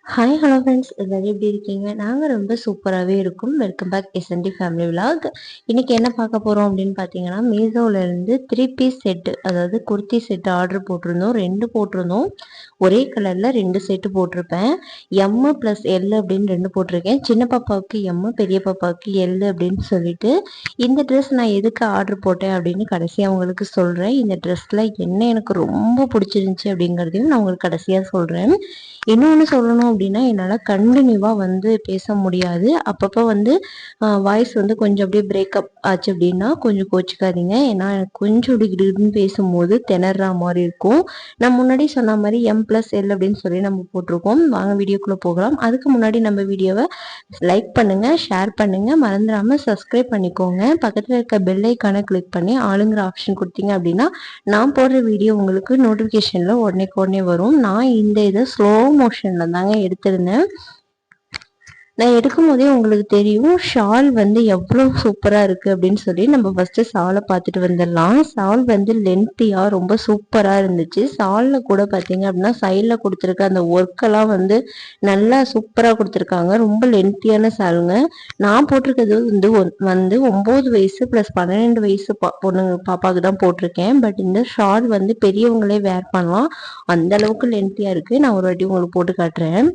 Hi hello friends, எல்லாரும் எப்படி இருக்கீங்க? நாங்கள் ரொம்ப சூப்பராகவே இருக்கோம். Welcome back SND family vlog. இன்னைக்கு என்ன பார்க்க போகிறோம் அப்படின்னு பார்த்தீங்கன்னா, மீஷோவிலேருந்து 3 பீஸ் செட்டு, அதாவது குர்த்தி செட்டு ஆர்டர் போட்டிருந்தோம். 2 போட்டிருந்தோம். ஒரே கலரில் 2 செட்டு போட்டிருப்பேன். எம் ப்ளஸ் எல் அப்படின்னு 2 போட்டிருக்கேன். சின்ன பாப்பாவுக்கு எம், பெரிய பாப்பாவுக்கு எல் அப்படின்னு சொல்லிட்டு இந்த ட்ரெஸ் நான் எதுக்கு ஆர்டர் போட்டேன் அப்படின்னு கடைசியாக உங்களுக்கு சொல்கிறேன். இந்த ட்ரெஸ்ஸில் என்ன எனக்கு ரொம்ப பிடிச்சிருந்துச்சி அப்படிங்கிறதையும் நான் உங்களுக்கு கடைசியாக சொல்கிறேன். இன்னொன்று சொல்லணும் அப்படின்னா, என்னால் கண்டினியூவாக வந்து பேச முடியாது. அப்பப்போ வந்து வாய்ஸ் வந்து கொஞ்சம் அப்படியே பிரேக்கப் ஆச்சு அப்படின்னா கொஞ்சம் கோச்சிக்காதீங்க. ஏன்னா எனக்கு கொஞ்சம் இப்படி பேசும்போது திணற மாதிரி இருக்கும். நான் முன்னாடி சொன்ன மாதிரி M+L அப்படின்னு சொல்லி நம்ம போட்டிருக்கோம். வாங்க வீடியோக்குள்ளே போகலாம். அதுக்கு முன்னாடி நம்ம வீடியோவை லைக் பண்ணுங்கள், ஷேர் பண்ணுங்கள், மறந்துடாமல் சப்ஸ்கிரைப் பண்ணிக்கோங்க. பக்கத்தில் இருக்க பெல் ஐக்கானை கிளிக் பண்ணி ஆளுங்கிற ஆப்ஷன் கொடுத்தீங்க அப்படின்னா நான் போடுற வீடியோ உங்களுக்கு நோட்டிஃபிகேஷனில் உடனே வரும். நான் இந்த இதை ஸ்லோ மோஷனில் தாங்க எடுத்திருந்தேன். நான் எடுக்கும் போதே உங்களுக்கு தெரியும் ஷால் வந்து எவ்வளோ சூப்பராக இருக்குது அப்படின்னு சொல்லி நம்ம ஃபஸ்ட்டு ஷாலை பார்த்துட்டு வந்துடலாம். ஷால் வந்து லென்த்தியாக ரொம்ப சூப்பராக இருந்துச்சு. ஷாலில் கூட பார்த்தீங்க அப்படின்னா சைடில் கொடுத்துருக்க அந்த ஒர்க்கெல்லாம் வந்து நல்லா சூப்பராக கொடுத்துருக்காங்க. ரொம்ப லென்த்தியான ஷாலுங்க. நான் போட்டிருக்கிறது வந்து 9 வயசு ப்ளஸ் 12 வயசு பொண்ணுங்க பாப்பாவுக்கு தான் போட்டிருக்கேன். பட் இந்த ஷால் வந்து பெரியவங்களே வேர் பண்ணலாம், அந்த அளவுக்கு லென்த்தியாக இருக்குது. நான் ஒரு வாட்டி உங்களுக்கு போட்டு காட்டுறேன்.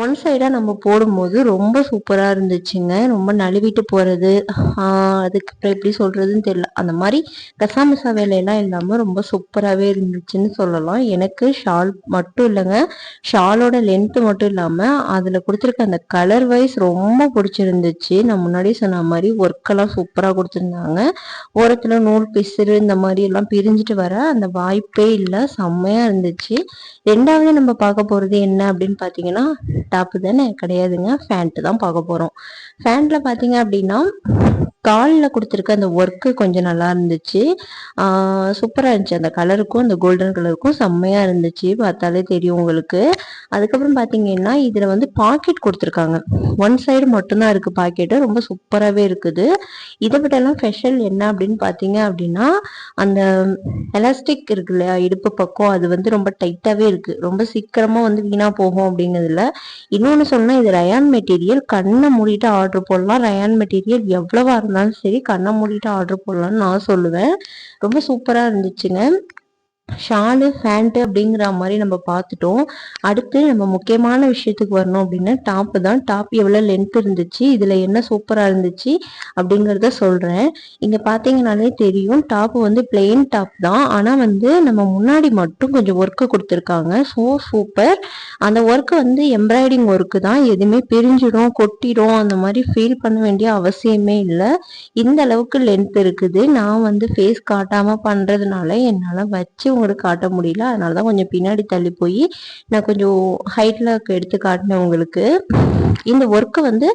ஒன் சைடாக நம்ம போடும்போது ரொம்ப சூப்பராக இருந்துச்சுங்க. ரொம்ப நழுவிட்டு போகிறது, அதுக்கு அப்புறம் எப்படி சொல்கிறதுன்னு தெரியல. அந்த மாதிரி கசாமசா வேலையெல்லாம் இல்லாமல் ரொம்ப சூப்பராகவே இருந்துச்சுன்னு சொல்லலாம். எனக்கு ஷால் மட்டும் இல்லைங்க, ஷாலோட லென்த்து மட்டும் இல்லாமல் அதில் கொடுத்துருக்க அந்த கலர் வைஸ் ரொம்ப பிடிச்சிருந்துச்சு. நான் முன்னாடி சொன்ன மாதிரி ஒர்க்கெல்லாம் சூப்பராக கொடுத்துருந்தாங்க. ஓரத்தில் நூல் பிசுறு இந்த மாதிரி எல்லாம் பிரிஞ்சுட்டு வர அந்த வாய்ப்பே இல்லை, செம்மையாக இருந்துச்சு. ரெண்டாவது நம்ம பார்க்க போகிறது என்ன அப்படின்னு பார்த்தீங்கன்னா, டாப்பு தானே கிடையாதுங்க, ஃபேண்ட்டு தான் பார்க்க போகிறோம். ஃபேண்ட்டில் பார்த்தீங்க அப்படின்னா காலில் கொடுத்துருக்க அந்த ஒர்க்கு கொஞ்சம் நல்லா இருந்துச்சு. சூப்பராக இருந்துச்சு. அந்த கலருக்கும் அந்த கோல்டன் கலருக்கும் செம்மையாக இருந்துச்சு, பார்த்தாலே தெரியும் உங்களுக்கு. அதுக்கப்புறம் பார்த்தீங்கன்னா இதில் வந்து பாக்கெட் கொடுத்துருக்காங்க. ஒன் சைடு மட்டும்தான் இருக்குது பாக்கெட்டு, ரொம்ப சூப்பராகவே இருக்குது. இதை விடலாம் ஸ்பெஷல் என்ன அப்படின்னு பார்த்தீங்க அப்படின்னா, அந்த எலாஸ்டிக் இருக்கு இல்லையா இடுப்பு பக்கம், அது வந்து ரொம்ப டைட்டாகவே இருக்குது. ரொம்ப சீக்கிரமாக வந்து வீணாக போகும் அப்படிங்கிறதுல. இன்னொன்று சொன்னால் இது ரயான் மெட்டீரியல், கண்ணை மூடிட்டு ஆர்டர் போடலாம். ரயான் மெட்டீரியல் எவ்வளவா இருந்தாலும் சரி கண்ணை மூடிட்டு ஆர்டர் போடலாம்னு நான் சொல்லுவேன். ரொம்ப சூப்பராக இருந்துச்சுங்க. ஷாலு ஃபேண்ட்டு அப்படிங்கிற மாதிரி நம்ம பார்த்துட்டோம். அடுத்து நம்ம முக்கியமான விஷயத்துக்கு வரணும் அப்படின்னா டாப்பு தான். டாப் எவ்வளோ லென்த் இருந்துச்சு, இதில் என்ன சூப்பராக இருந்துச்சு அப்படிங்கிறத சொல்கிறேன். இங்கே பார்த்தீங்கன்னாலே தெரியும் டாப்பு வந்து பிளெயின் டாப் தான், ஆனால் வந்து நம்ம முன்னாடி மட்டும் கொஞ்சம் ஒர்க்கு கொடுத்துருக்காங்க. So super. அந்த ஒர்க்கு வந்து எம்ப்ராய்டிங் ஒர்க்கு தான், எதுவுமே பிரிஞ்சிடும் கொட்டிடும் அந்த மாதிரி ஃபீல் பண்ண வேண்டிய அவசியமே இல்லை. இந்த அளவுக்கு லென்த் இருக்குது. நான் வந்து ஃபேஸ் காட்டாமல் பண்ணுறதுனால என்னால் வச்சு உங்களுக்கு காட்ட முடியல, அதனால தான் கொஞ்சம் பின்னாடி தள்ளி போய் நான் கொஞ்சம் ஹைட்டில் எடுத்து காட்டினேன் உங்களுக்கு. இந்த ஒர்க்கு வந்து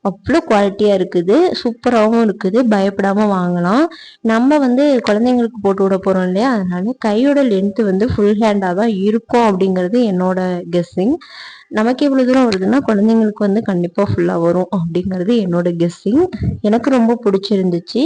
அவ்வளோ குவாலிட்டியாக இருக்குது, சூப்பராகவும் இருக்குது. பயப்படாமல் வாங்கலாம். நம்ம வந்து குழந்தைங்களுக்கு போட்டு விட போகிறோம் இல்லையா, அதனால கையோட லென்த்து வந்து ஃபுல் ஹேண்டாக தான் இருக்கும் அப்படிங்கிறது என்னோட கெஸ்ஸிங். நமக்கு எவ்வளோ தூரம் வருதுன்னா குழந்தைங்களுக்கு வந்து கண்டிப்பாக ஃபுல்லாக வரும் அப்படிங்கிறது என்னோட கெஸ்ஸிங். எனக்கு ரொம்ப பிடிச்சிருந்துச்சு.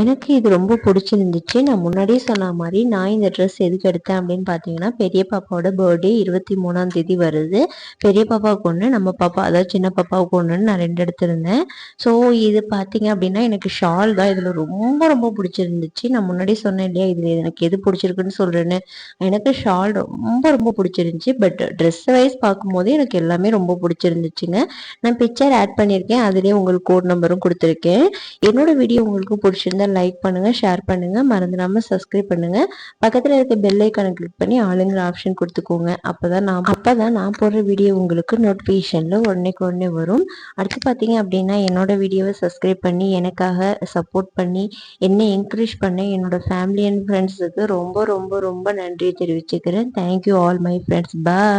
எனக்கு இது ரொம்ப பிடிச்சிருந்துச்சு. நான் முன்னாடியே சொன்ன மாதிரி நான் இந்த ட்ரெஸ் எதுக்கு எடுத்தேன் அப்படின்னு பார்த்தீங்கன்னா, பெரிய பாப்பாவோட பர்த்டே 23ஆம் தேதி வருது. பெரிய பாப்பாவுக்கு ஒன்று, நம்ம பாப்பா அதாவது சின்ன பாப்பாவுக்கு ஒன்றுன்னு நான் 2 எடுத்திருந்தேன். ஸோ இது பார்த்தீங்க அப்படின்னா எனக்கு ஷால் தான் இதில் ரொம்ப ரொம்ப பிடிச்சிருந்துச்சு. நான் முன்னாடி சொன்னேன் இல்லையா இதில் எனக்கு எது பிடிச்சிருக்குன்னு சொல்கிறேன்னு. எனக்கு ஷால் ரொம்ப ரொம்ப பிடிச்சிருந்துச்சி. பட் ட்ரெஸ் வைஸ் பார்க்கும்போது எனக்கு எல்லாமே ரொம்ப பிடிச்சிருந்துச்சுங்க. நான் பிக்சர் ஆட் பண்ணியிருக்கேன், அதுலேயே உங்களுக்கு கோட் நம்பரும் கொடுத்துருக்கேன். என்னோட வீடியோ உங்களுக்கு பிடிச்சிருந்தா லைக் பண்ணுங்க, ஷேர் பண்ணுங்க, மறந்துடாம சப்ஸ்கிரைப் பண்ணுங்க. பக்கத்துல இருக்க பெல் ஐக்கானை கிளிக் பண்ணி ஆளுங்கிற ஆப்ஷன் கொடுத்துக்கோங்க. அப்பதான் நான் போடுற வீடியோ உங்களுக்கு நோட்டிஃபிகேஷன்ல உடனே வரும். அடுத்து பார்த்தீங்க அப்படின்னா என்னோட வீடியோவை சப்ஸ்கிரைப் பண்ணி எனக்காக சப்போர்ட் பண்ணி என்னை என்கரேஜ் பண்ண என்னோட ஃபேமிலி அண்ட் ஃப்ரெண்ட்ஸுக்கு ரொம்ப ரொம்ப ரொம்ப நன்றி தெரிவிச்சுக்கிறேன். Thank you all my friends. Bye.